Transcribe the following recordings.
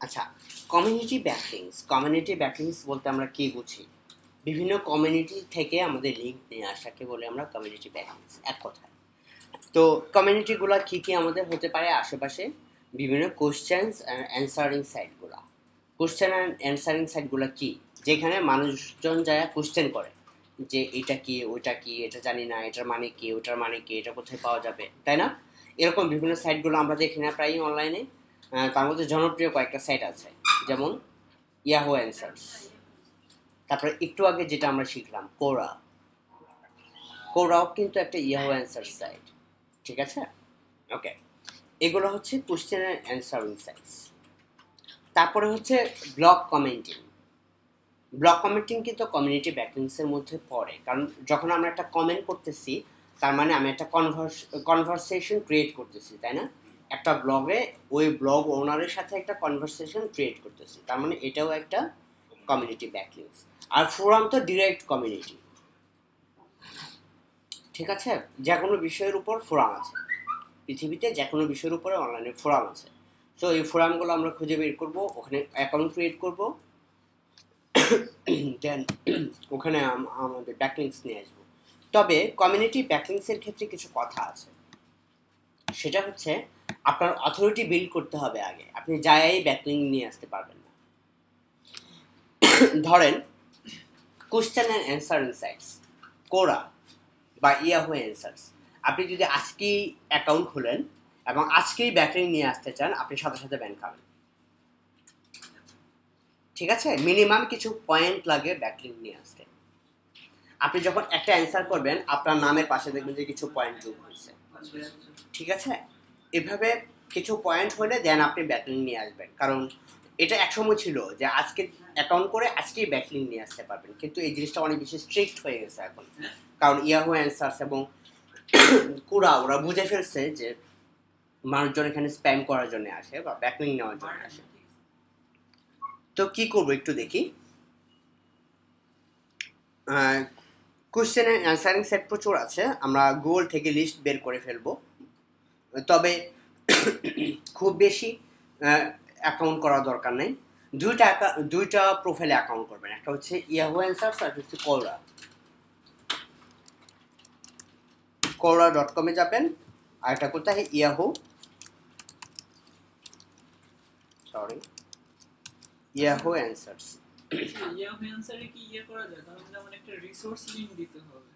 আচ্ছা, community backlinks বলতে আমরা কি বুঝি? বিভিন্ন কমিউনিটি থেকে আমাদের লিঙ্ক নিয়ে আসাকে বলে আমরা কমিউনিটি ব্যাকলিংস, এক কথায়। তো কমিউনিটিগুলো কি কি আমাদের হতে পারে আশেপাশে? বিভিন্ন কোশ্চেন্স অ্যান্ড অ্যান্সারিং সাইটগুলো। কোশ্চেন অ্যান্ড অ্যান্সারিং সাইটগুলো কি? যেখানে মানুষজন যায় কোশ্চেন করে যে এটা কি, ওইটা কি, এটা জানি না, এটার মানে কি, ওটার মানে কি, এটা কোথায় পাওয়া যাবে, তাই না? এরকম বিভিন্ন সাইটগুলো আমরা দেখি না প্রায়ই অনলাইনে। তার মধ্যে জনপ্রিয় কয়েকটা সাইট আছে, যেমন ইয়াহু অ্যান্সার্স। তারপরে একটু আগে যেটা আমরা শিখলাম, কোরাও কিন্তু একটা ইয়াহু অ্যান্সার সাইট, ঠিক আছে? ওকে, এগুলো হচ্ছে কোশ্চেন অ্যান্ড অ্যান্সারিং সাইটস। তারপরে হচ্ছে ব্লগ কমেন্টিং। ব্লগ কমেন্টিং কিন্তু কমিউনিটি ব্যাকলিংসের মধ্যে পড়ে, কারণ যখন আমরা একটা কমেন্ট করতেছি তার মানে আমি একটা কনভারসেশন ক্রিয়েট করতেছি, তাই না? একটা ব্লগে ওই ব্লগ ওনারের সাথে একটা কনভারসেশন ক্রিয়েট করতেছি, তার মানে এটাও একটা কমিউনিটি ব্যাকলিংস। আর ফোরাম তো ডিরেক্ট কমিউনিটি, ঠিক আছে? যে কোনো বিষয়ের উপর ফোরাম আছে পৃথিবীতে, যে কোনো বিষয়ের উপরে অনলাইনে ফোরাম আছে। সো এই ফোরামগুলো আমরা খুঁজে বের করবো, ওখানে অ্যাকাউন্ট ক্রিয়েট করবো, দেন ওখানে আমাদের ব্যাকলিংস নিয়ে আসবো। তবে কমিউনিটি ব্যাকলিংসের ক্ষেত্রে কিছু কথা আছে। সেটা হচ্ছে আপনার অথরিটি বিল্ড করতে হবে আগে, আপনি যাই ব্যাকলিং নিয়ে আসতে পারবেন না। ধরেন কোশ্চেন অ্যান্ড অ্যান্সারিং সাইটস, কোরা বা ইয়াহু অ্যান্সার্স, আপনি যদি আজকেই অ্যাকাউন্ট খুলেন এবং আজকেই ব্যাকলিং নিয়ে আসতে চান, আপনি সাথে সাথে ব্যান খাবেন, ঠিক আছে? মিনিমাম কিছু পয়েন্ট লাগে ব্যাকলিং নিয়ে আসতে। আপনি যখন একটা অ্যান্সার করবেন আপনার নামের পাশে দেখবেন যে কিছু পয়েন্ট যোগ হয়েছে, ঠিক আছে? এভাবে কিছু পয়েন্ট হলে দেন আপনি ব্যাকলিং নিয়ে আসবেন, কারণ এটা একসময় ছিল যে আজকে অ্যাকাউন্ট করে আজকেই ব্যাকলিং নিয়ে আসতে পারবেন, কিন্তু এই জিনিসটা অনেক বেশি স্ট্রিক্ট হয়ে গেছে এখন, কারণ ইয়াহু অ্যান্সার্স এবং কুরা ওরা বুঝে ফেলছে যে মানুষজন এখানে স্প্যাম করার জন্য আসে বা ব্যাকলিং নেওয়ার জন্য আসে। তো কি করবো একটু দেখি। কোশ্চেন অ্যান্ড অ্যান্সারিং সেট প্রচুর আছে, আমরা গুগল থেকে লিস্ট বের করে ফেলবো। তবে খুব বেশি অ্যাকাউন্ট করার দরকার নেই, দুইটা প্রোফাইলে অ্যাকাউন্ট করবেন, একটা হচ্ছে ইয়াহু অ্যান্সার্স আর হচ্ছে কোরা.com-এ যাবেন, আর একটা কোথায় ইয়াহু অ্যান্সার্স। ইয়াহু অ্যানসারে কি করা যায়, তাহলে যেমন একটা রিসোর্স লিংক দিতে হবে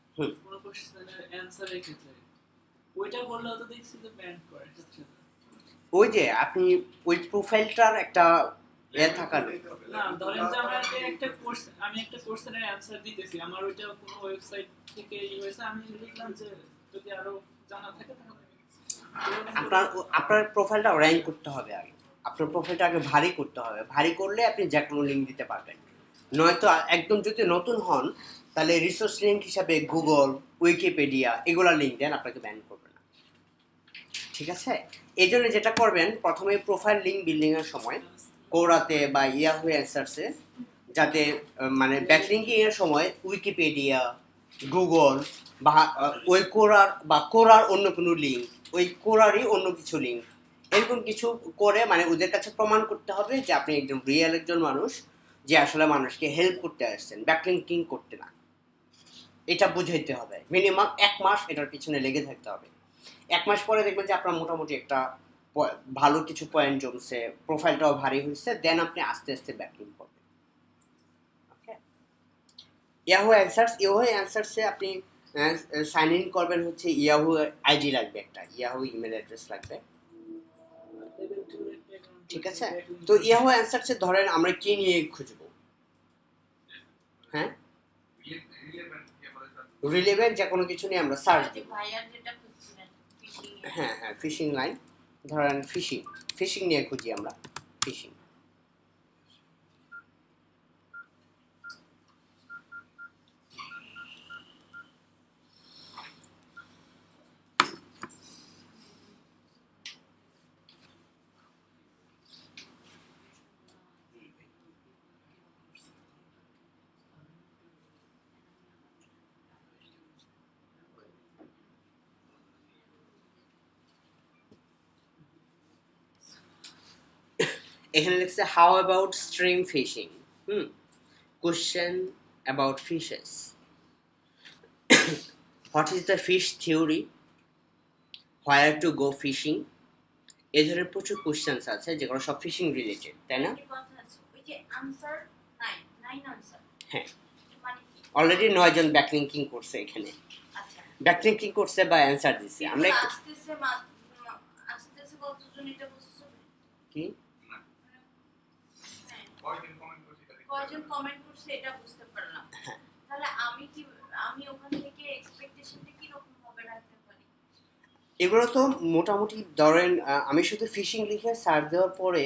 কোনো কোশ্চেনের অ্যানসারের ক্ষেত্রে, ওইটা বললেও তো দেখছি যে ব্যান করে সাথে। ওই যে আপনি ওই প্রোফাইলটার একটা থাকার না, ধরেন যে আমি একটা কোশ্চেনের অ্যানসার দিতেছি, আমার ওইটা কোনো ওয়েবসাইট থেকে হয়েছে, আমি লিখলাম যে যদি আরো জানা থাকে তাহলে আপনার প্রোফাইলটা র্যাঙ্ক করতে হবে আগে, আপনার প্রোফাইলটা আগে ভারী করতে হবে, ভারী করলে আপনি যে কোনো লিঙ্ক দিতে পারবেন। নয়তো একদম যদি নতুন হন তাহলে রিসোর্স লিঙ্ক হিসাবে গুগল, উইকিপিডিয়া এগুলা লিঙ্ক দেন, আপনাকে ব্যান করবে না, ঠিক আছে? এই জন্য যেটা করবেন, প্রথমে প্রোফাইল লিঙ্ক বিল্ডিং এর সময় কোরাতে বা ইয়াহু অ্যান্সার্সে, যাতে মানে ব্যাকলিঙ্কিং এর সময় উইকিপিডিয়া, গুগল বা ওই কোরার অন্য কোনো লিঙ্ক, ওই কোরারই অন্য কিছু লিঙ্ক, এরকম কিছু করে মানে ওদের কাছে প্রমাণ করতে হবে যে আপনি একজন রিয়েল একজন মানুষ, যে আসলে মানুষকে হেল্প করতে আসছেন, ব্যাকলিঙ্কিং করতে না। এটা বুঝাইতে হবে, মিনিমাম 1 মাস এটার পিছনে লেগে থাকতে হবে। 1 মাস পরে দেখবেন যে আপনার মোটামুটি একটা ভালো কিছু পয়েন্ট জমছে, প্রোফাইলটাও ভারী হয়েছে, দেন আপনি আস্তে আস্তে ব্যাকলিং করবেন। ওকে, ইয়াহু অ্যান্সার্সে আপনি সাইন ইন করবেন হচ্ছে ইয়াহু আইডি লাগবে, একটা ইয়াহু ইমেল অ্যাড্রেস লাগবে, ঠিক আছে? তো ইয়াহু অ্যান্সার্সে ধরেন আমরা কি নিয়ে খুঁজবো, হ্যাঁ রিলেভেন্ট যে কোনো কিছু নিয়ে আমরা সার্চ দিব। হ্যাঁ, ফিশিং লাইন, ধরেন ফিশিং নিয়ে খুঁজি আমরা, ফিশিং। এখানে লিখছে how about stream fishing, question about fishes, what is the fish theory, where to go fishing. এই ধরনের প্রচুর কোশ্চেন্স আছে যেগুলো সব ফিশিং রিলেটেড, তাই না? হ্যাঁ, অলরেডি 9 জন ব্যাকলিংকিং করছে এখানে, ব্যাকলিংকিং করছে বা অ্যান্সার দিছে। আমরা কি কয়জন কমেন্ট করছে এটা বুঝতে পারলাম, তাহলে আমি ওখান থেকে এক্সপেকটেশনটা কি রকম হবে রাখতে পারি? এগুলো তো মোটামুটি ধরেন আমি শুধু ফিশিং লিখে সার্চ দেওয়ার পরে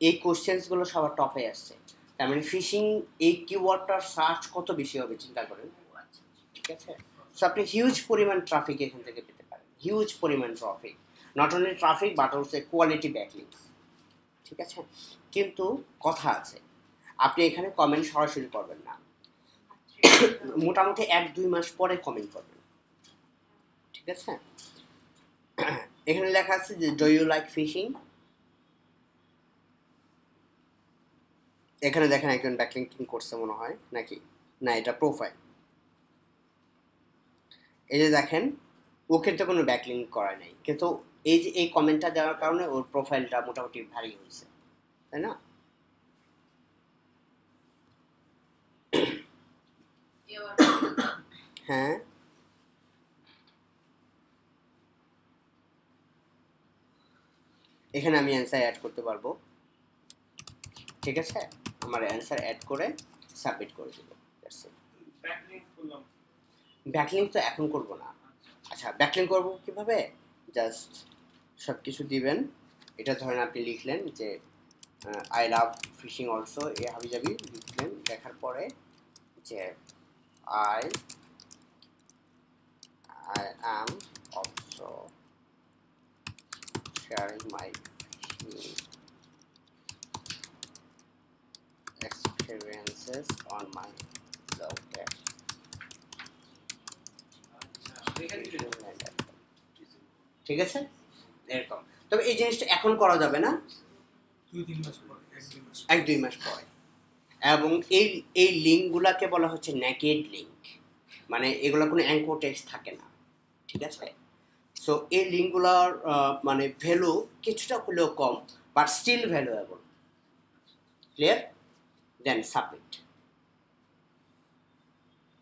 এই কোশ্চেন্সগুলো সবার টপে আসছে। তার মানে ফিশিং এই কিওয়ার্ডটার সার্চ কত বেশি হবে চিন্তা করেন, ঠিক আছে? সো আপনি হিউজ পরিমাণ ট্রাফিক এখান থেকে পেতে পারেন, হিউজ পরিমাণ traffic, not only traffic but also quality backlinks, ঠিক আছে? কিন্তু কথা আছে, আপনি এখানে কমেন্ট সরাসরি করবেন না, মোটামুটি 1-2 মাস পরে কমেন্ট করবেন, ঠিক আছে? এখানে লেখা আছে যে ডু ইউ লাইক ফিশিং। এখানে দেখেন একজন ব্যাকলিংকিং করছে মনে হয়, নাকি না এটা প্রোফাইল। এই যে দেখেন ও কিন্তু কোনো ব্যাকলিং করা নাই, কিন্তু এই যে এই কমেন্টটা দেওয়ার কারণে ওর প্রোফাইলটা মোটামুটি ভারী হয়েছে, তাই না? হ্যাঁ, এখানে আমি অ্যান্সার অ্যাড করতে পারবো, ঠিক আছে? আমার অ্যান্সার অ্যাড করে সাবমিট করে দেব। ব্যাকলিং তো এখন করব না। আচ্ছা, ব্যাকলিং করব কিভাবে? জাস্ট সব কিছু দিবেন। এটা ধরেন আপনি লিখলেন যে আই লাভ ফিশিং অলসো, এ হাবিজাবি লিখলেন, লেখার পরে যে I am also sharing my experiences on my blog. ঠিক আছে, এরকম। তবে এই জিনিসটা এখন করা যাবে না, 2-3 মাস পর, 1-2 মাস পরে। এবং এই এই লিঙ্কগুলোকে বলা হচ্ছে নেকেড লিঙ্ক, মানে এগুলো কোনো অ্যাঙ্কর টেক্সট থাকে না, ঠিক আছে? সো এই লিঙ্কগুলোর মানে ভ্যালু কিছুটা হলেও কম, but still valuable. Clear? Then submit.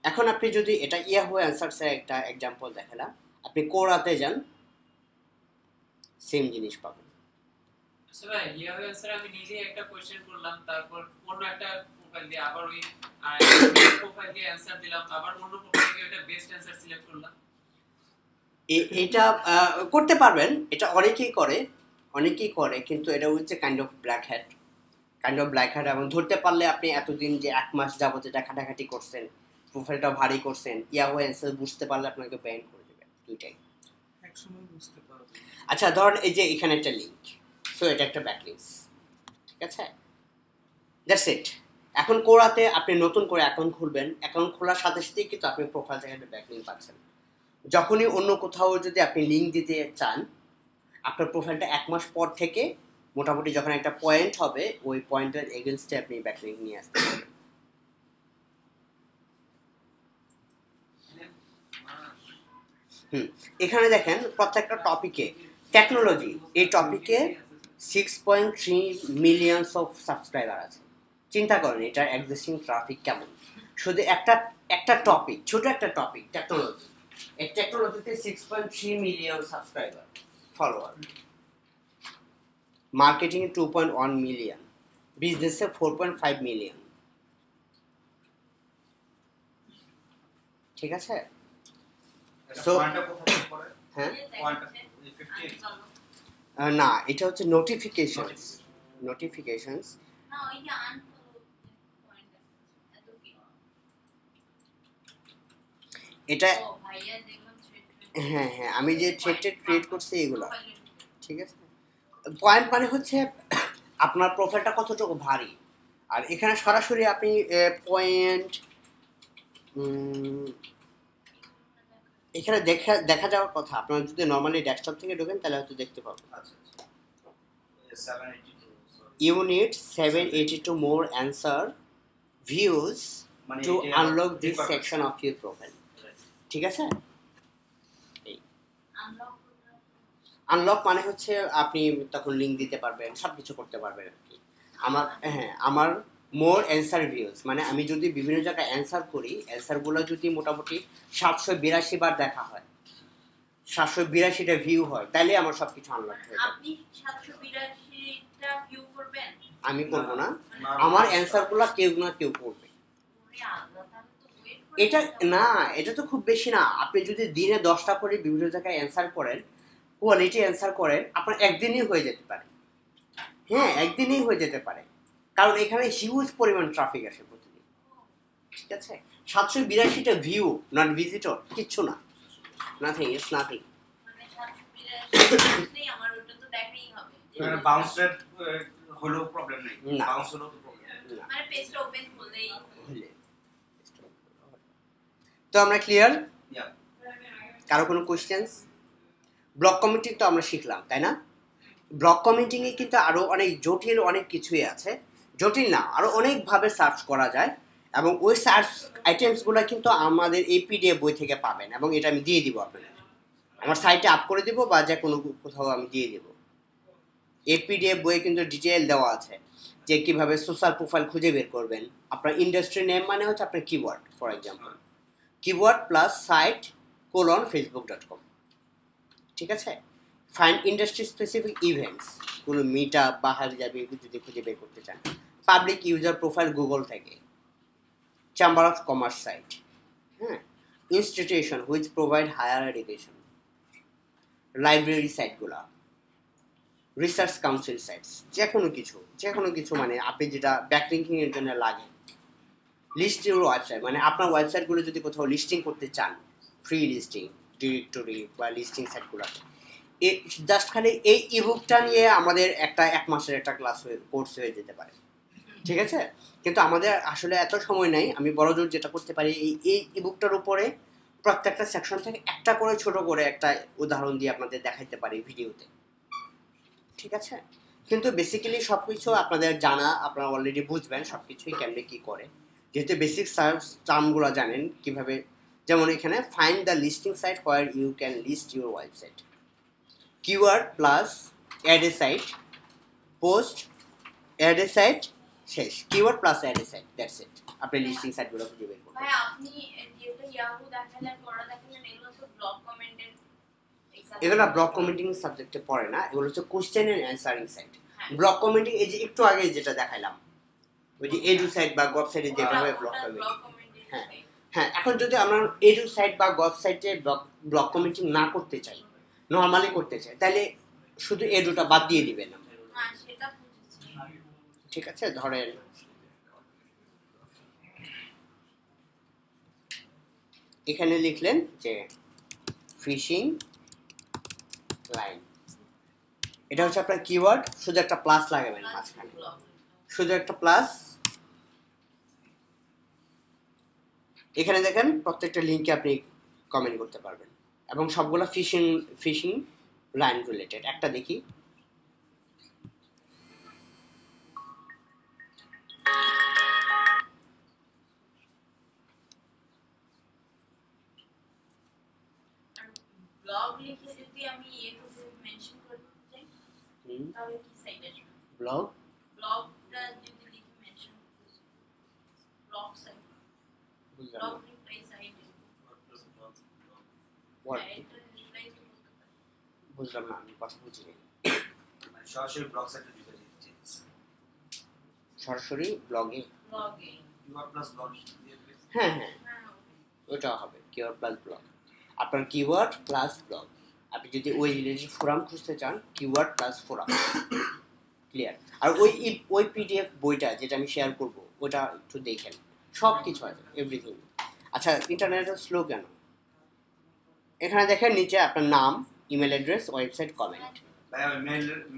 এখন আপনি যদি এটা ইয়াহু অ্যান্সারসের একটা এক্সাম্পল দেখালাম, আপনি কোরাতে যান, সেম জিনিস পাবেন। আচ্ছা ভাই, ইয়াহু অ্যান্সার আমি নিজে একটা কোশ্চেন করলাম, তারপর অন্য একটা প্রোফাইল দিয়ে আবার ওই প্রোফাইল দিয়ে অ্যান্সার দিলাম, আবার অন্য প্রোফাইল দিয়ে ওটা বেস্ট অ্যান্সার সিলেক্ট করলাম। এটা করতে পারবেন, এটা অনেকেই করে, কিন্তু এটা হচ্ছে কাইন্ড অফ ব্ল্যাক হ্যাট, এবং ধরতে পারলে আপনি এতদিন যে 1 মাস যাবত এটা খাটাখাটি করছেন, প্রোফাইলটা ভারী করছেন, ইয়াহু অ্যান্সার বুঝতে পারলে আপনাকে ব্যান করে দেবে, দুইটাই। একসময় বুঝতে পারবে। আচ্ছা ধরেন এই যে এখানে একটা লিঙ্ক, সো এটা একটা ব্যাকলিংকস, ঠিক আছে? That's it. এখন কোরাতে আপনি নতুন করে অ্যাকাউন্ট খুলবেন, অ্যাকাউন্ট খোলার সাথে সাথেই কিন্তু আপনি প্রোফাইল থেকে একটা ব্যাকলিংক পাচ্ছেন। যখনই অন্য কোথাও যদি আপনি লিঙ্ক দিতে চান, আপনার প্রোফাইলটা 1 মাস পর থেকে মোটামুটি যখন একটা পয়েন্ট হবে, ওই পয়েন্টের এগেইনস্টে আপনি ব্যাকলিংক নিয়ে আসতে পারবেন। এখানে দেখেন প্রত্যেকটা টপিকে টেকনোলজি, এই টপিকে 6.3 মিলিয়ন অফ সাবস্ক্রাইবার আছে। চিন্তা করেন এটার এক্সিস্টিং ট্রাফিক কেমন। শুধু একটা টপিক, ছোট একটা টপিক টেকনোলজি, এই টেকনোলজিতে 6.3 মিলিয়ন সাবস্ক্রাইবার, ফলোয়ার। মার্কেটিং এ 2.1 মিলিয়ন, বিজনেসে 4.5 মিলিয়ন, ঠিক আছে? সো হ্যাঁ, না এটা হচ্ছে নোটিফিকেশনস। না ওই যে আনফলো পয়েন্ট এত কি এটা ও ভাইয়া দেখলাম হ্যাঁ আমি যে থ্রেডটা ক্রিয়েট করছি এগুলো, ঠিক আছে? পয়েন্ট মানে হচ্ছে আপনার প্রোফাইলটা কতটুকু ভারী। আর এখানে সরাসরি আপনি পয়েন্ট এখানে দেখা যাওয়ার কথা। আপনারা যদি নর্মালি ডেস্কটপ থেকে ঢোকেন তাহলে হয়তো দেখতে পাবেন। you need 782 more answer views মানে to এটা unlock this requirement. section of your profile. ঠিক আছে? আনলক আনলক মানে হচ্ছে আপনি তখন লিংক দিতে পারবেন, সবকিছু করতে পারবেন আর কি। আমার মোর অ্যান্সার ভিউজ মানে আমি যদি বিভিন্ন জায়গায় অ্যান্সার করি, অ্যান্সারগুলো যদি মোটামুটি 782 বার দেখা হয়, 782টা ভিউ হয়, তাহলে আমার সবকিছু আনলক হয়ে যাবে। আপনি 782টা ভিউ করবেন? আমি করব না, না, আমার অ্যান্সারগুলো কেউ না কেউ করবে। ওরে আল্লাহ, তাহলে তো ওয়েট করে এটা না, এটা তো খুব বেশি না। আপনি যদি দিনে 10টা করে বিভিন্ন জায়গায় অ্যান্সার করেন, কোয়ালিটি অ্যান্সার করেন, আপনার একদিনই হয়ে যেতে পারে। হ্যাঁ, একদিনই হয়ে যেতে পারে, কারণ এখানে হিউজ পরিমাণ ট্রাফিক আসে প্রতিদিন। ঠিক আছে, 782টা ভিউ, নট ভিজিটর, কিচ্ছু না, নাথিং, ইটস নাথিং। মানে 782 আমার ওটা তো দেখাই হবে মানে বাউন্স রেট হলো প্রবলেম নেই, না। বাউন্স হলো তো প্রবলেম। না, মানে পেজটা ওপেন করলেই হলে। তো আমরা ক্লিয়ার? ইয়া কারো কোনো কোশ্চেন্স? ব্লক কমেন্টিং তো আমরা শিখলাম, তাই না? ব্লক কমেন্টিংয়ে কিন্তু আরও অনেক জটিল অনেক কিছুই আছে। জটিল না, আরও অনেকভাবে সার্চ করা যায়, এবং ওই সার্চ আইটেমসগুলো কিন্তু আমাদের এই পিডিএফ বই থেকে পাবেন, এবং এটা আমি দিয়ে দিব আপনাদের। আমার সাইটে আপ করে দিব বা যে কোনো কোথাও আমি দিয়ে দেব। এই পিডিএফ বইয়ে কিন্তু ডিটেল দেওয়া আছে যে কীভাবে সোশ্যাল প্রোফাইল খুঁজে বের করবেন। আপনার ইন্ডাস্ট্রি নেম মানে হচ্ছে আপনার keyword, for example keyword plus site facebook.com। ঠিক আছে, ফাইন্ড ইন্ডাস্ট্রি স্পেসিফিক ইভেন্টস, কোনো মিট আপ বা হাবিজাবি যদি খুঁজে বের করতে চান, পাবলিক ইউজার প্রোফাইল গুগল থেকে, চেম্বার অফ কমার্স সাইট, হ্যাঁ, institution which provide higher education, library সাইটগুলো, রিসার্চ কাউন্সিল সাইটস, যে কোনো কিছু মানে আপনি যেটা ব্যাকলিঙ্কিংয়ের জন্য লাগে। লিস্ট ইউর ওয়েবসাইট মানে আপনার ওয়েবসাইটগুলো যদি কোথাও লিস্টিং করতে চান, ফ্রি লিস্টিং, ডিরেক্টরি বা লিস্টিং সাইটগুলোতে, জাস্ট খালি এই ইবুকটা নিয়ে আমাদের এক মাসের একটা কোর্স হয়ে যেতে পারে। ঠিক আছে, কিন্তু আমাদের আসলে এত সময় নাই। আমি বড়জোর যেটা করতে পারি, এই ইবুকটার উপরে প্রত্যেকটা সেকশন থেকে একটা করে ছোট করে একটা উদাহরণ দিয়ে আপনাদের দেখাইতে পারি ভিডিওতে। ঠিক আছে, কিন্তু বেসিক্যালি সব কিছু আপনাদের জানা, আপনারা অলরেডি বুঝবেন সব কিছুই কেমনে কী করে, যেহেতু বেসিক সার্চ টার্মগুলো জানেন কীভাবে। যেমন এখানে find the listing site where you can list your website, keyword plus add a site, post add a site, শেষ। Keyword plus add a site, that's it. আপনি লিস্টিং সাইটগুলো খুঁজে বের করবেন। ভাই আপনি যেটা ইয়াহু দেখালেন, পড়া দেখালেন, এগুলো তো ব্লগ কমেন্টের এগুলো ব্লক কমেন্টিং সাবজেক্টে পড়ে না, এগুলো হচ্ছে কোশ্চেন এন্ড অ্যান্সারিং সাইট। হ্যাঁ। ব্লক কমেন্টিং এই যে একটু আগে যেটা দেখাইলাম, ওই যে এডু সাইট বা গভ সাইটে যেভাবে ব্লক কমেন্টিং। হ্যাঁ হ্যাঁ, এখন যদি আমরা এডু সাইট বা গভ সাইটে ব্লক কমেন্টিং না করতে চাই, নর্মালি করতে চাই, তাহলে শুধু এডুটা বাদ দিয়ে দিবেন। হ্যাঁ, সেটা বুঝেছি। ঠিক আছে, ধরেন এখানে লিখলেন যে ফিশিং লাইন, এটা হচ্ছে আপনার কিওয়ার্ড, শুধু একটা প্লাস লাগাবেন মাঝখানে, শুধু একটা প্লাস। এখানে দেখেন প্রত্যেকটা লিঙ্কে আপনি কমেন্ট করতে পারবেন, এবং সবগুলো ফিশিং লাইন রিলেটেড। একটা দেখি, ব্লগ লিখে যদি আমি এগুলো মেনশন করতে চাই, তাহলে কি সাইট আসবে? ব্লগ ব্লগটা যদি লিখে মেনশন করতে চাই, ব্লগ সাইট, বুঝলাম ব্লগ না। Reply site, What? এটা রিপ্লাই তো করতে পারি। বুঝলাম না, আমি কথা বুঝিনি। মানে সরাসরি ব্লগ সাইটে দিতে দিচ্ছি, সরাসরি ব্লগে, ব্লগে, কিওয়ার্ড প্লাস ব্লগ হ্যাঁ হ্যাঁ, হ্যাঁ, ওটা হবে কিওয়ার্ড প্লাস ব্লগ। আপনার কিওয়ার্ড প্লাস ব্লগ। আপনি যদি ওই রিলেটেড ফোরাম খুঁজতে চান, কিওয়ার্ড প্লাস ফোরাম, ক্লিয়ার। আর ওই পিডিএফ বইটা যেটা আমি শেয়ার করব, ওটা একটু দেখেন, সব কিছু আছে, এভরিথিং। আচ্ছা, ইন্টারনেটের স্লো কেন? এখানে দেখেন নিচে আপনার নাম, ইমেল অ্যাড্রেস, ওয়েবসাইট, কমেন্ট। ভাই আমি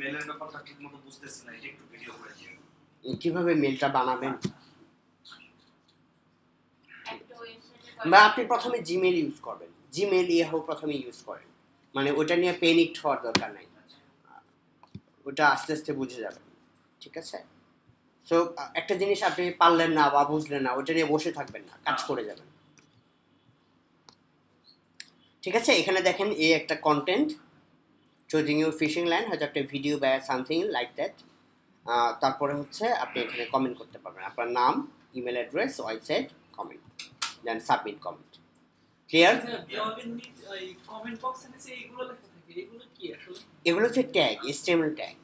মেলের ব্যাপারটা ঠিক মতো বুঝতেছি না, এটা একটু ভিডিও করে দিন। কিভাবে মেলটা বানাবেন, একটা ওয়েবসাইটে বা আপনি প্রথমে জিমেল ইউজ করবেন, জিমেল ইয়াহু প্রথমে ইউজ করেন, মানে ওটা নিয়ে প্যানিকড হওয়ার দরকার নাই, ওটা আস্তে আস্তে বুঝে যাবেন। ঠিক আছে? সো একটা জিনিস আপনি পারলেন না বা বুঝলেন না, ওটা নিয়ে বসে থাকবেন না, কাজ করে যাবেন। ঠিক আছে? এখানে দেখেন এই একটা content choosing your fishing line, হয়তো একটা ভিডিও বা সামথিং লাইক দ্যাট। তারপরে হচ্ছে আপনি এখানে কমেন্ট করতে পারবেন আপনার নাম, ইমেল অ্যাড্রেস, ওয়েবসাইট, কমেন্ট, দেন সাবমিট কমেন্ট। ক্লিয়ার? কমেন্ট বক্সে নিচে এগুলো লেখা থাকে, এগুলো কি আসলে? এগুলো হচ্ছে ট্যাগ, HTML ট্যাগ।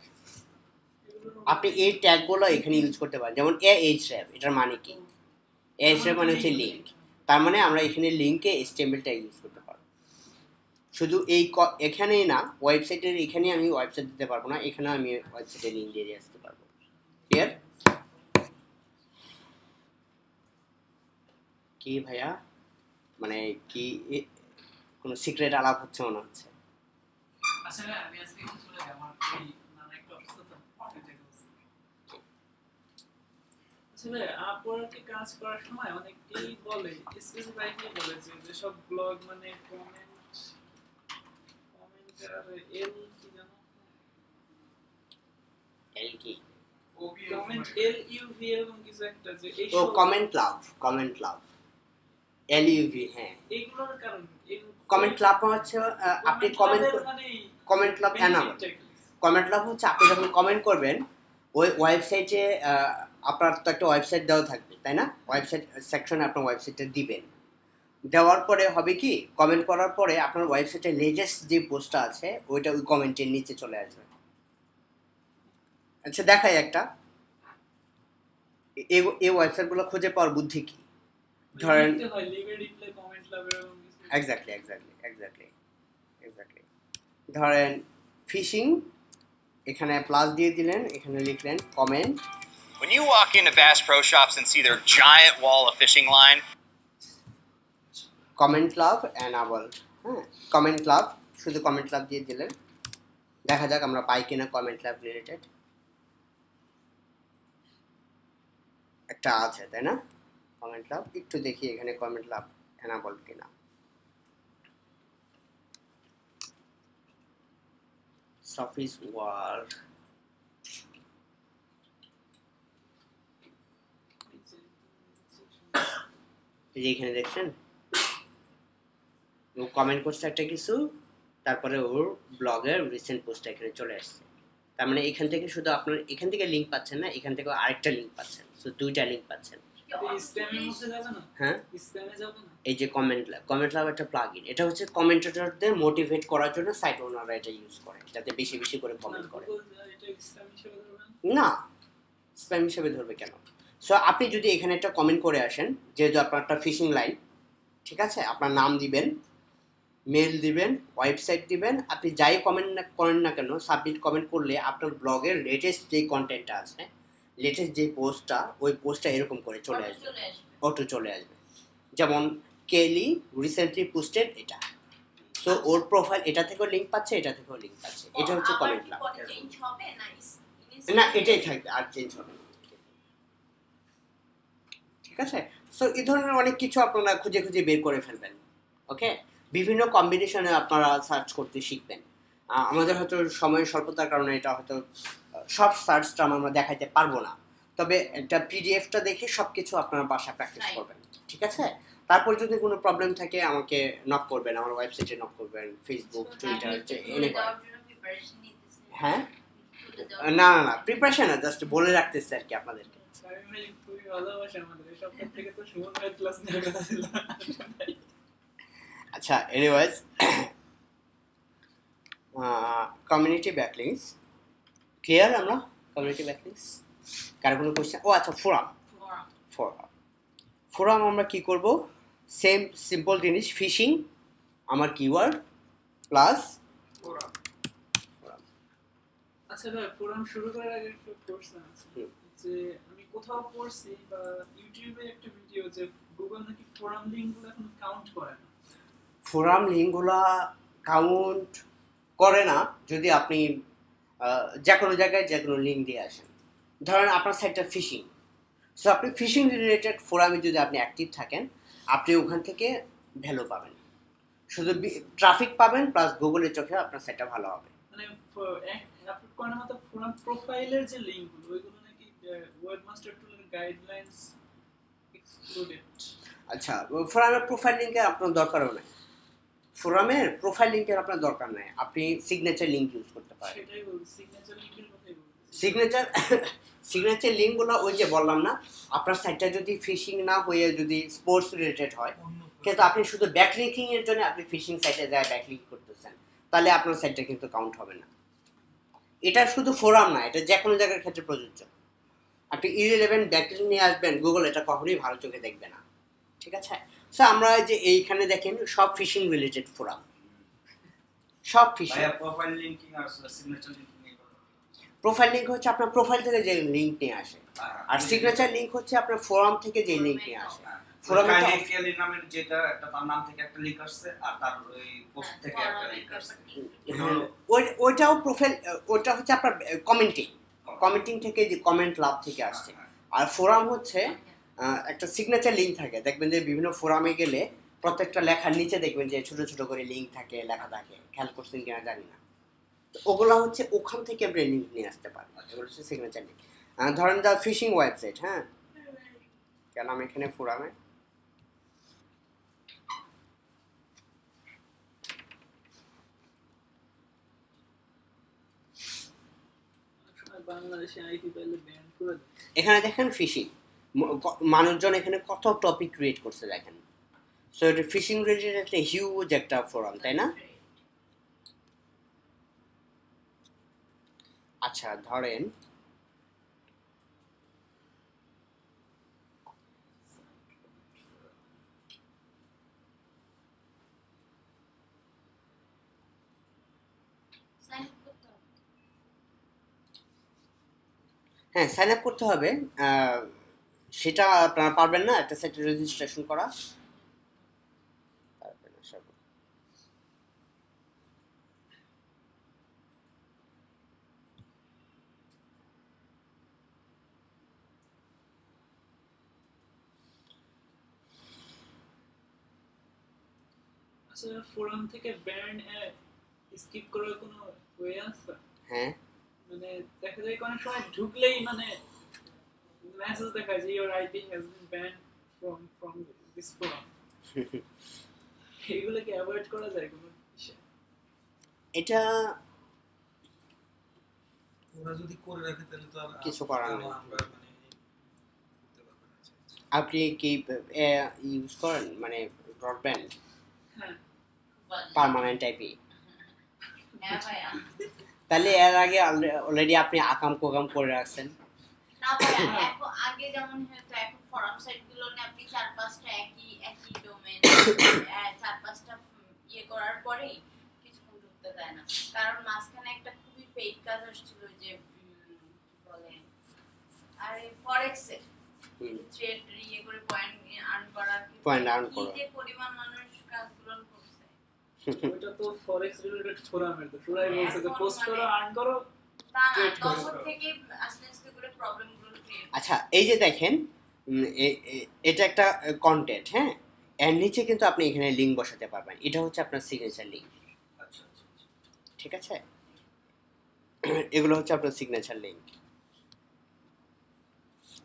আপনি এই ট্যাগগুলো এখানে ইউজ করতে পারেন, যেমন ahref, এটার মানে কি? ahref মানে হচ্ছে লিঙ্ক। তার মানে আমরা এখানে লিঙ্কে HTML ট্যাগ ইউজ করতে পারবো। শুধু এই এখানেই না, ওয়েবসাইটের এখানে আমি ওয়েবসাইট দিতে পারবো না, এখানে আমি ওয়েবসাইটের লিঙ্ক দিয়ে আসতে পারবো। ক্লিয়ার? কি ভাইয়া, মানে কি কোনো সিক্রেট আলাপ হচ্ছে মনে হচ্ছে? আসলে আমি আজকে চলে যাব, আমার এই নানা একটা অসুস্থতা আসলে আপওয়ার্কে কাজ করার সময় অনেকেই বলে, স্পেসিফাইলি বলে যে যেসব ব্লগ মানে কমেন্টার এল কি জানো, এল কি? কমেন্ট এল ইউ ভি এরকম কিছু একটা, যে এই ও কমেন্ট লাভ LUV। হ্যাঁ, এইগুলোর কারণ কমেন্ট লাভ হচ্ছে আপনি কমেন্ট লাভ এনাবল। কমেন্ট লাভ হচ্ছে আপনি যখন কমেন্ট করবেন ওই ওয়েবসাইটে, আপনার তো একটা ওয়েবসাইট দেওয়া থাকবে তাই না? ওয়েবসাইট সেকশনে আপনার ওয়েবসাইটে দিবেন, দেওয়ার পরে হবে কি, কমেন্ট করার পরে আপনার ওয়েবসাইটের লেটেস্ট যে পোস্টটা আছে ওইটা ওই কমেন্টের নিচে চলে আসবে। আচ্ছা দেখাই একটা, এই ওয়েবসাইটগুলো খুঁজে পাওয়ার বুদ্ধি কি? ধরেন এক্স্যাক্টলি ধরেন ফিশিং, এখানে প্লাস দিয়ে দিলেন, এখানে লিখলেন comment. When you walk into Bass Pro Shops and see their giant wall of fishing line, comment love enable. হ্যাঁ, কমেন্ট লাভ, শুধু কমেন্ট লাভ দিয়ে দিলেন, দেখা যাক আমরা পাই কিনা কমেন্ট লাভ রিলেটেড। একটা আছে তাই না কমেন্ট লাভ, একটু দেখি এখানে কমেন্ট লাভ এনাবল কিনা। সাফিস ওয়ার্ল্ড, এই যে এখানে দেখছেন ও কমেন্ট করছে একটা কিছু, তারপরে ওর ব্লগের রিসেন্ট পোস্টটা এখানে চলে আসছে। তার মানে এখান থেকে শুধু আপনার এখান থেকে লিঙ্ক পাচ্ছেন না, এখান থেকে আরেকটা লিঙ্ক পাচ্ছেন, সো দুইটা লিঙ্ক পাচ্ছেন। হ্যাঁ, এই যে কমেন্ট লাভ একটা প্লাগইন, এটা হচ্ছে কমেন্টেটরদের মোটিভেট করার জন্য সাইট ওনাররা এটা ইউজ করে, যাতে বেশি বেশি করে কমেন্ট করে। না, স্প্যাম হিসেবে ধরবে কেন? সো আপনি যদি এখানে একটা কমেন্ট করে আসেন, যেহেতু আপনার একটা ফিশিং লাইন, ঠিক আছে, আপনার নাম দিবেন, মেল দিবেন, ওয়েবসাইট দিবেন, আপনি যাই কমেন্ট করেন না কেন, সাবমিট কমেন্ট করলে আপনার ব্লগের লেটেস্ট যে কন্টেন্টটা আছে, লেটেস্ট যে পোস্টটা, ওই পোস্টটা এরকম করে চলে আসবে, অটো চলে আসবে। যেমন কেলি রিসেন্টলি পোস্টেড এটা, সো ওর প্রোফাইল এটা থেকেও লিঙ্ক পাচ্ছে, এটা থেকেও লিঙ্ক পাচ্ছে, এটা হচ্ছে কমেন্ট লাভ। না, এটাই থাকবে, আর চেঞ্জ হবে না। ঠিক আছে? সো এই ধরনের অনেক কিছু আপনারা খুঁজে খুঁজে বের করে ফেলবেন। ওকে, বিভিন্ন কম্বিনেশনে আপনারা সার্চ করতে শিখবেন। আমাদের হয়তো সময়ের স্বল্পতার কারণে এটা হয়তো সব সার্চ টার্ম আমরা দেখাইতে পারবো না, তবে একটা পিডিএফটা দেখে সব কিছু আপনারা বাসায় প্র্যাকটিস করবেন। ঠিক আছে? তারপর যদি কোনো প্রবলেম থাকে আমাকে নক করবেন, আমার ওয়েবসাইটে নক করবেন, ফেসবুক, টুইটার, হ্যাঁ। না, প্রিপারেশন না, জাস্ট বলে রাখতেছি আর কি আপনাদেরকে। আচ্ছা, এনিওয়েজ, কমিউনিটি ব্যাকলিংস ক্লিয়ার? আমরা কমিউনিটি ব্যাকলিংস, কার কোনো কোয়েশ্চেন? ও আচ্ছা, ফোরাম আমরা কি করব? সেম সিম্পল জিনিস, ফিশিং আমার কিওয়ার্ড প্লাস ফোরাম। আচ্ছা ভাই, ফোরাম শুরু করার আগে একটা প্রশ্ন আছে, যে আমি কোথাও পড়ছি বা ইউটিউবে একটা ভিডিও, যে গুগল নাকি ফোরাম লিংকগুলো এখন কাউন্ট করে না। ফোরাম লিঙ্কগুলো কাউন্ট করে না যদি আপনি যে কোনো জায়গায় যে কোনো লিঙ্ক দিয়ে আসেন। ধরেন আপনার সাইটটা ফিশিং, সো আপনি ফিশিং রিলেটেড ফোরামে যদি আপনি অ্যাক্টিভ থাকেন, আপনি ওখান থেকে ভ্যালু পাবেন, শুধু ট্রাফিক পাবেন, প্লাস গুগলের চোখে আপনার সাইটটা ভালো হবে। মানে আপলোড করার মতো ফোরাম প্রোফাইলের যে লিংকগুলো ওইগুলো নাকি ওয়েবমাস্টার টুলের গাইডলাইন্স এক্সক্লুডেড। আচ্ছা, ফোরামের প্রোফাইল লিঙ্কের আপনার দরকারও নাই। ফোরামের প্রোফাইল লিঙ্কের আপনার দরকার নাই, আপনি সিগনেচার লিঙ্ক ইউজ করতে পারেন। সেটাই বলছি, সিগনেচার লিংকের কথাই বলছি। সিগনেচার লিঙ্কগুলো ওই যে বললাম না, আপনার সাইটটা যদি ফিশিং না হয়ে যদি স্পোর্টস রিলেটেড হয়, কিন্তু আপনি শুধু ব্যাকলিঙ্কিং এর জন্য আপনি ফিশিং সাইটে যায় ব্যাকলিঙ্ক করতেছেন, তাহলে আপনার সাইটটা কিন্তু কাউন্ট হবে না। এটা শুধু ফোরাম না, এটা যে কোনো জায়গার ক্ষেত্রে প্রযোজ্য। আপনি ইরেলেভেন্ট ব্যাকলিঙ্ক নিয়ে আসবেন, গুগল এটা কখনোই ভালো চোখে দেখবে না, ঠিক আছে? সো আমরা যে এইখানে দেখেন সব ফিশিং রিলেটেড ফোরাম, সব ফিশিং। ভাইয়া প্রোফাইল লিংকিং আর সিগনেচার লিংকিং নিয়ে কথা বলি। প্রোফাইল লিঙ্ক হচ্ছে আপনার প্রোফাইল থেকে যে লিঙ্ক নিয়ে আসে, আর সিগনেচার লিঙ্ক হচ্ছে আপনার ফোরাম থেকে যে লিঙ্ক নিয়ে আসে। ফোরামে তো কাইনেটিক্যালি নামের যেটা একটা তার নাম থেকে একটা লিংক আসছে আর তার ওই পোস্ট থেকে একটা লিংক আসছে। ওইটাও প্রোফাইল, ওইটা হচ্ছে আপনার কমেন্টিং থেকে যে কমেন্ট লাভ থেকে আসছে। আর ফোরাম হচ্ছে একটা সিগনেচার লিঙ্ক থাকে, দেখবেন যে বিভিন্ন ফোরামে গেলে প্রত্যেকটা লেখার নিচে দেখবেন যে ছোট ছোট করে লিঙ্ক থাকে, লেখা থাকে, খেয়াল করছেন কিনা জানি না। ওগুলো হচ্ছে ওখান থেকে আপনি লিঙ্ক নিয়ে আসতে পারেন, এগুলো হচ্ছে সিগনেচার লিঙ্ক। ধরেন যা ফিশিং ওয়েবসাইট, হ্যাঁ, কেন আমি এখানে ফোরামে বাংলাদেশে আইপি পাইলে ব্যান করে দেয়। এখানে দেখেন ফিশিং, মানুষজন এখানে কত টপিক ক্রিয়েট করছে দেখেন। সো এটা ফিশিং রিলেটেড একটা হিউজ একটা ফোরাম, তাই না? আচ্ছা ধরেন হ্যাঁ, সাইন আপ করতে হবে। সেটা আপনারা পারবেন না একটা সাইটে রেজিস্ট্রেশন করা? পারবেন না সব। আচ্ছা, ফোরাম থেকে ব্যান স্কিপ করার কোনো ওয়ে আছে? হ্যাঁ, মানে দেখা যায় অনেক সময় ঢুকলেই মানে মেসেজ দেখায় যে your IP has been banned from this forum. এগুলো কি অ্যাভয়েড করা যায় কোনো ইসে? এটা ওরা যদি করে রাখে তাহলে তো আর কিছু করার নেই। আমরা মানে করতে পারবো না। আপনি কি ইউজ করেন মানে ব্রডব্যান্ড হ্যাঁ, পার্মানেন্ট আইপি? হ্যাঁ ভাইয়া। তাহলে এর আগে অলরেডি আপনি আকাম কোকাম করে রাখছেন। না ভাইয়া, এখন আগে যেমন হতো, এখন ফোরাম সাইট গুলো নিয়ে আপনি 4-5টা একই ডোমেন 4-5টা ইয়ে করার পরেই কিছুক্ষণ ঢুকতে দেয় না। কারণ মাঝখানে একটা খুবই ফেক কাজ আসছিল যে কি বলে, আরে ফরেক্সের ট্রেড ইয়ে করে পয়েন্ট আর্ন করার Point earn কি করা। যে পরিমাণ মানুষ কাজগুলো করছে। ওইটা তো ফরেক্স রিলেটেড ফোরামের তো সবাই বলছে যে পোস্ট করো আর্ন করো। তা না, Trade করে তখন করো। থেকে আস্তে আস্তে করে প্রবলেমগুলো ক্রিয়েট। আচ্ছা এই যে দেখেন, এটা একটা কন্টেন্ট, হ্যাঁ, এর নিচে কিন্তু আপনি এখানে লিঙ্ক বসাতে পারবেন। এটা হচ্ছে আপনার সিগনেচার লিঙ্ক, আচ্ছা আচ্ছা আচ্ছা। ঠিক আছে? এগুলো হচ্ছে আপনার সিগনেচার লিঙ্ক।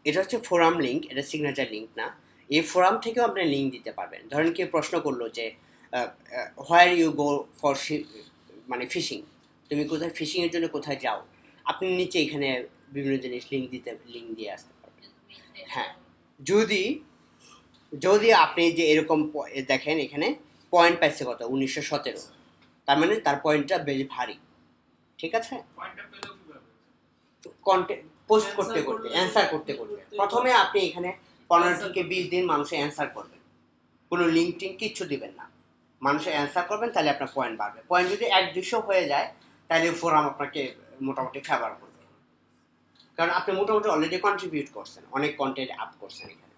এটা হচ্ছে ফোরাম লিঙ্ক, এটা সিগনেচার লিঙ্ক না। এই ফোরাম থেকেও আপনি লিঙ্ক দিতে পারবেন। ধরেন কেউ প্রশ্ন করলো যে হোয়ার ইউ গো ফর মানে ফিশিং, তুমি কোথায় ফিশিং এর জন্য কোথায় যাও, আপনি নিচে এখানে বিভিন্ন জিনিস লিঙ্ক দিয়ে আসতে পারবেন। হ্যাঁ, যদি আপনি যে এরকম দেখেন এখানে পয়েন্ট পাইছে কত 1917, তার মানে তার পয়েন্টটা বেশ ভারী, ঠিক আছে? পয়েন্টটা পেলেও কিভাবে? কন্টেন্ট পোস্ট করতে করতে, অ্যান্সার করতে করতে, প্রথমে আপনি এখানে 15 থেকে 20 দিন মানুষে অ্যান্সার করবেন, কোনো লিঙ্ক টিঙ্ক কিচ্ছু দিবেন না, মানুষে অ্যান্সার করবেন, তাহলে আপনার পয়েন্ট বাড়বে। পয়েন্ট যদি 1-200 হয়ে যায় তাহলে ফোরাম আপনাকে মোটামুটি ফেভার করবে, কারণ আপনি মোটামুটি অলরেডি কন্ট্রিবিউট করছেন, অনেক কন্টেন্ট আপ করছেন এখানে।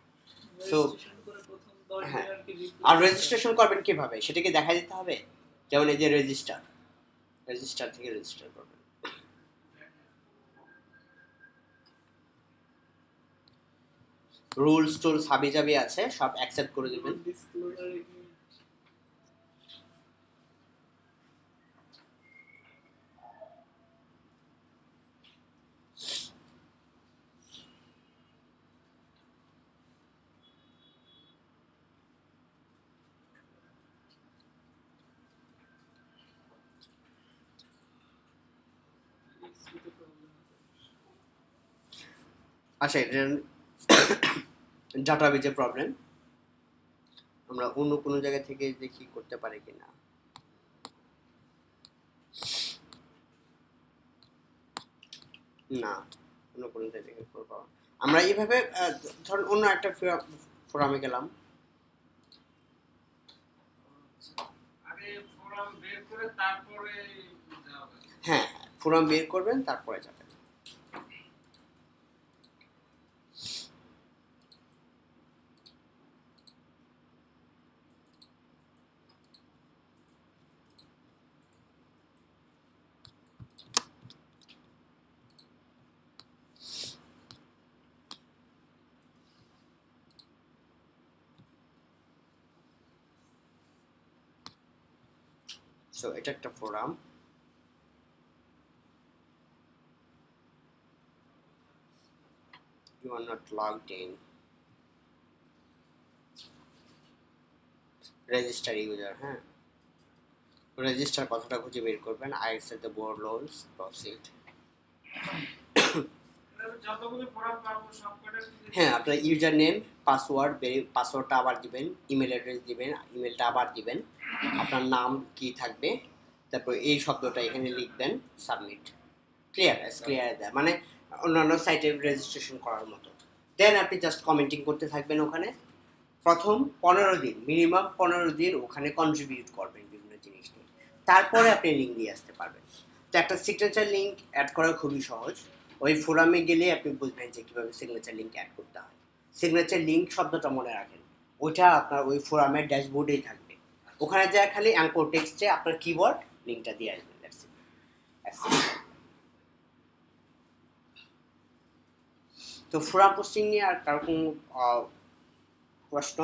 So, রেজিস্ট্রেশন করে প্রথম 10 হ্যাঁ। দিন আর কি আর রেজিস্ট্রেশন করবেন কিভাবে সেটাকে দেখা দিতে হবে। যেমন এই যে রেজিস্টার থেকে রেজিস্টার করবেন। রুলস টুলস হাবি জাবি আছে, সব অ্যাকসেপ্ট করে দিবেন। ডিসক্লোজার আচ্ছা, এটা ডাটাবেজের প্রবলেম। আমরা অন্য কোনো জায়গা থেকে দেখি করতে পারি কিনা। না, অন্য কোনো জায়গা থেকে করবো। আমরা এইভাবে ধরুন অন্য একটা ফোরামে গেলাম। আগে ফোরাম বের করে তারপরে যাওয়া হবে। হ্যাঁ, ফোরাম বের করবেন তারপরে যাবেন। সো এটা একটা forum. You are not logged in. Register user, হ্যাঁ, রেজিস্টার কথাটা খুঁজে বের করবেন। I accept the board loans, proceed. যতগুলো ফোরাম পাবো সবকটার হ্যাঁ, আপনার ইউজার নেম, পাসওয়ার্ডটা আবার দিবেন, ইমেল অ্যাড্রেস দিবেন, ইমেলটা আবার দিবেন, আপনার নাম কি থাকবে, তারপর এই শব্দটা এখানে লিখবেন, সাবমিট। ক্লিয়ার দেয়, মানে অন্যান্য সাইটে রেজিস্ট্রেশন করার মতো। দেন আপনি জাস্ট কমেন্টিং করতে থাকবেন ওখানে। প্রথম 15 দিন, মিনিমাম 15 দিন ওখানে কন্ট্রিবিউট করবেন বিভিন্ন জিনিস নিয়ে, তারপরে আপনি লিঙ্ক দিয়ে আসতে পারবেন। তো একটা সিগনেচার লিঙ্ক অ্যাড করা খুবই সহজ। ওই ফোরামে গেলে আপনি বুঝবেন যে কীভাবে সিগনেচার লিঙ্ক অ্যাড করতে হয়। সিগনেচার লিঙ্ক শব্দটা মনে রাখেন, ওইটা আপনার ওই ফোরামের ড্যাশবোর্ডেই থাকবে। ওখানে যা খালি অ্যাঙ্কর টেক্সটে আপনার কিওয়ার্ড লিঙ্কটা দিয়ে আসবেন। তো ফোরাম পোস্টিং নিয়ে আর কারো কোনো প্রশ্ন?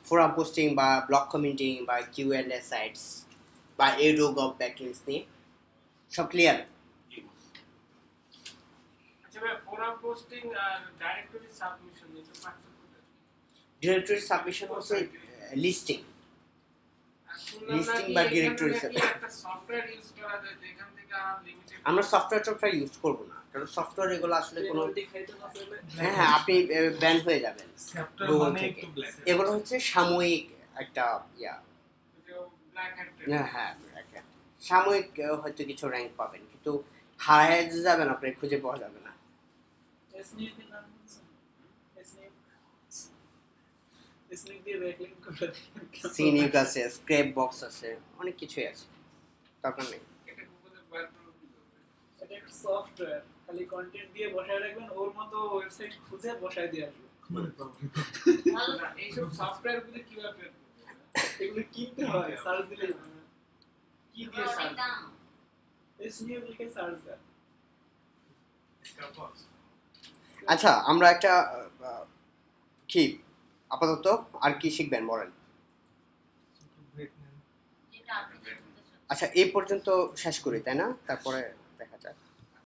ফোরাম পোস্টিং বা ব্লগ কমেন্টিং বা Q&A সাইটস বা এডো-গভ ব্যাকলিংকস নিয়ে সব ক্লিয়ার? আচ্ছা ভাই, ফোরাম পোস্টিং আর ডাইরেক্টরি সাবমিশন এটা পার্থক্যটা কি? ডিরেক্টরি সাবমিশন হচ্ছে লিস্টিং। লিস্টিং বা ডিরেক্টরি একটা সফটওয়্যার ইউজ করা যায় যেখান থেকে আনলিমিটেড। আমরা সফটওয়্যার ইউজ করব না, কারণ সফটওয়্যার এগুলো আসলে কোনো দেখাইতে না পেলে হ্যাঁ আপনি ব্যান হয়ে যাবেন চ্যাপ্টার গুগল মানে থেকে। একটু ব্ল্যাক। এগুলো হচ্ছে সাময়িক একটা ব্ল্যাক হ্যাট হ্যাঁ একটা সাময়িক হয়তো কিছু র্যাঙ্ক পাবেন, কিন্তু হারায় যাবেন, আপনি খুঁজে পাওয়া যাবে না। এসনিক এর নাম শুনছেন? এসনিক দিয়ে ব্যাকলিংক করে সিনিক আছে, স্ক্র্যাপ বক্স আছে, অনেক কিছুই আছে, দরকার নেই। এটা গুগলে বার করে দিতে হবে। এটা একটা সফটওয়্যার, খালি কন্টেন্ট দিয়ে বসায় রাখবেন, ওর মতো ওয়েবসাইট খুঁজে বসায় দিয়ে আসবে। ভালো না, এইসব সফটওয়্যার গুলো কিভাবে বের করবে? এগুলো কিনতে হয়, সার্চ দিলে কি দিয়ে অনেক সার্চ? দাম। এসনিক লিখে সার্চ দেন। আচ্ছা, আমরা একটা কি আপাতত আর কি শিখবেন বলেন? যেটা আপনি শিখতে চাচ্ছেন। আচ্ছা, এই পর্যন্ত শেষ করি, তাই না? তারপরে